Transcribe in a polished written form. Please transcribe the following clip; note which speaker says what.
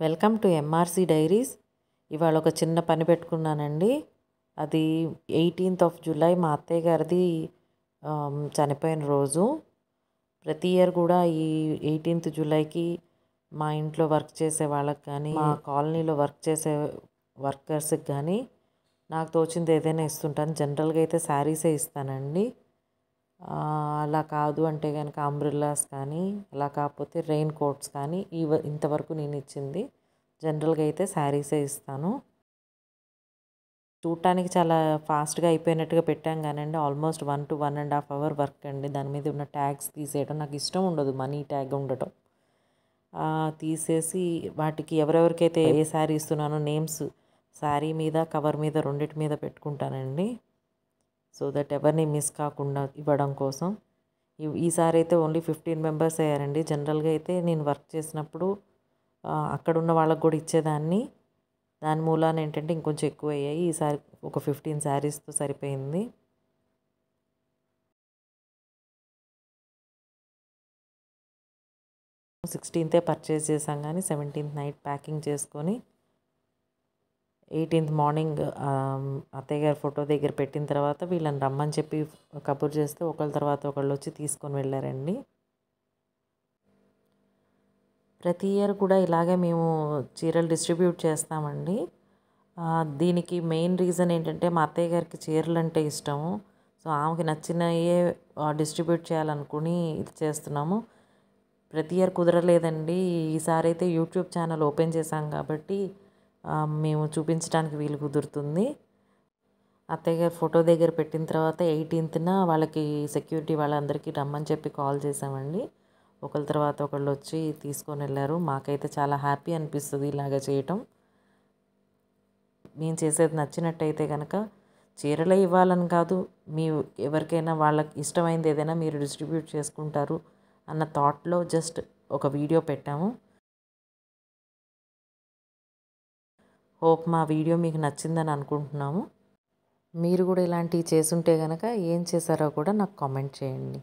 Speaker 1: Welcome to MRC diaries. ఇవాళ ఒక చిన్న పని పెట్టుకున్నానండి. అది 18th ఆఫ్ జూలై మా అత్తయ్య గారిది చనిపోయిన రోజు. ప్రతి ఇయర్ కూడా ఈ 18th జూలైకి మా ఇంట్లో వర్క్ చేసే వాళ్ళకి కానీ మా కాలనీలో వర్క్ చేసే వర్కర్స్కి కానీ నాకు తోచింది ఏదైనా ఇస్తుంటాను. జనరల్గా అయితే శారీసే ఇస్తానండి. అలా కాదు అంటే కనుక అంబ్రిల్లాస్ కానీ, అలా కాకపోతే రెయిన్ కోట్స్ కానీ ఇంతవరకు నేను ఇచ్చింది జనరల్గా అయితే శారీసే ఇస్తాను. చూడటానికి చాలా ఫాస్ట్గా అయిపోయినట్టుగా పెట్టాం కానండి, ఆల్మోస్ట్ 1 to 1.5 hour వర్క్ అండి. దాని మీద ఉన్న ట్యాగ్స్ తీసేయడం నాకు ఇష్టం ఉండదు, మనీ ట్యాగ్ ఉండటం. తీసేసి వాటికి ఎవరెవరికైతే ఏ శారీ ఇస్తున్నానో నేమ్స్ శారీ మీద, కవర్ మీద, రెండింటి మీద పెట్టుకుంటానండి. సో దట్ ఎవరిని మిస్ కాకుండా ఇవ్వడం కోసం. ఈసారి అయితే ఓన్లీ 15 మెంబర్స్ అయ్యారండి. జనరల్గా అయితే నేను వర్క్ చేసినప్పుడు అక్కడున్న వాళ్ళకు కూడా ఇచ్చేదాన్ని. దాని మూలాన ఏంటంటే ఇంకొంచెం ఎక్కువ అయ్యాయి. ఈసారి ఒక 15 శారీస్తో సరిపోయింది. సిక్స్టీన్తే పర్చేస్ చేసాం కానీ 17th నైట్ ప్యాకింగ్ చేసుకొని 18th మార్నింగ్ అత్తయ్య గారి ఫోటో దగ్గర పెట్టిన తర్వాత వీళ్ళని రమ్మని చెప్పి కబుర్ చేస్తే ఒకళ్ళ తర్వాత ఒకళ్ళు వచ్చి తీసుకొని వెళ్ళారండి. ప్రతి ఇయర్ కూడా ఇలాగే మేము చీరలు డిస్ట్రిబ్యూట్ చేస్తామండి. దీనికి మెయిన్ రీజన్ ఏంటంటే మా అత్తయ్య గారికి చీరలు అంటే ఇష్టము. సో ఆమెకి నచ్చినయే డిస్ట్రిబ్యూట్ చేయాలనుకుని ఇది చేస్తున్నాము. ప్రతి ఇయర్ కుదరలేదండి. ఈసారి అయితే యూట్యూబ్ ఛానల్ ఓపెన్ చేశాం కాబట్టి మేము చూపించడానికి వీలు కుదురుతుంది. అత్తయ్య గారు ఫోటో దగ్గర పెట్టిన తర్వాత 18th వాళ్ళకి సెక్యూరిటీ వాళ్ళందరికీ రమ్మని చెప్పి కాల్ చేసామండి. ఒకళ్ళ తర్వాత ఒకళ్ళు వచ్చి తీసుకొని వెళ్ళారు. మాకైతే చాలా హ్యాపీ అనిపిస్తుంది ఇలాగ చేయటం. మేము చేసేది నచ్చినట్టయితే కనుక చీరలే ఇవ్వాలని కాదు, మీ ఎవరికైనా వాళ్ళకి ఇష్టమైంది ఏదైనా మీరు డిస్ట్రిబ్యూట్ చేసుకుంటారు అన్న థాట్లో జస్ట్ ఒక వీడియో పెట్టాము. హోప్ మా వీడియో మీకు నచ్చిందని అనుకుంటున్నాము. మీరు కూడా ఇలాంటివి చేసుంటే కనుక ఏం చేశారో కూడా నాకు కామెంట్ చేయండి.